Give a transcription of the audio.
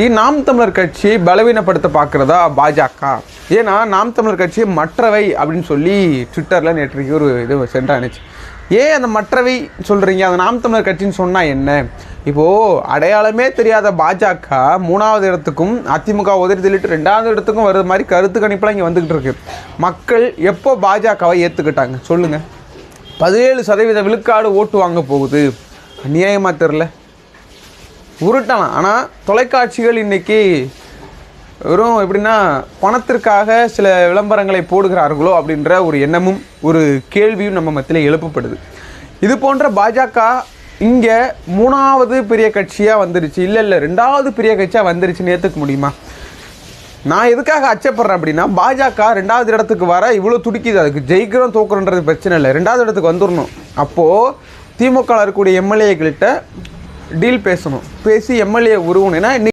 நாம் தமிழர் கட்சியை பலவீனப்படுத்த பார்க்குறதா பாஜக? ஏன்னா நாம் தமிழர் கட்சியை மற்றவை அப்படின்னு சொல்லி ட்விட்டரில் நேற்றைக்கு ஒரு இது சென்றானுச்சு. ஏன் அந்த மற்றவை சொல்கிறீங்க? அந்த நாம் தமிழர் கட்சின்னு சொன்னால் என்ன? இப்போது அடையாளமே தெரியாத பாஜக 3வது இடத்துக்கும் அதிமுக உதவி தள்ளிட்டு 2வது இடத்துக்கும் வர்ற மாதிரி கருத்து கணிப்பெல்லாம் இங்கே வந்துக்கிட்டு இருக்கு. மக்கள் எப்போ பாஜகவை ஏற்றுக்கிட்டாங்க சொல்லுங்கள்? 17% விழுக்காடு ஓட்டு வாங்க போகுது. அநியாயமாக தெரில, உருட்டலாம். ஆனால் தொலைக்காட்சிகள் இன்றைக்கி வெறும் எப்படின்னா பணத்திற்காக சில விளம்பரங்களை போடுகிறார்களோ அப்படின்ற ஒரு எண்ணமும் ஒரு கேள்வியும் நம்ம மத்தியில் எழுப்பப்படுது. இது போன்ற பாஜக இங்கே 3வது பெரிய கட்சியாக வந்துருச்சு, இல்லை 2வது பெரிய கட்சியாக வந்துருச்சுன்னு ஏற்றுக்க முடியுமா? நான் எதுக்காக அச்சப்படுறேன் அப்படின்னா, பாஜக 2வது இடத்துக்கு வர இவ்வளோ துடிக்குது. அதுக்கு ஜெயிக்கிறோம் தோக்குறோன்றது பிரச்சனை இல்லை, 2வது இடத்துக்கு வந்துடணும். அப்போது திமுக இருக்கக்கூடிய எம்எல்ஏக்கள்கிட்ட டீல் பேசணும், பேசி எம்எல்ஏ உருவணும். ஏன்னா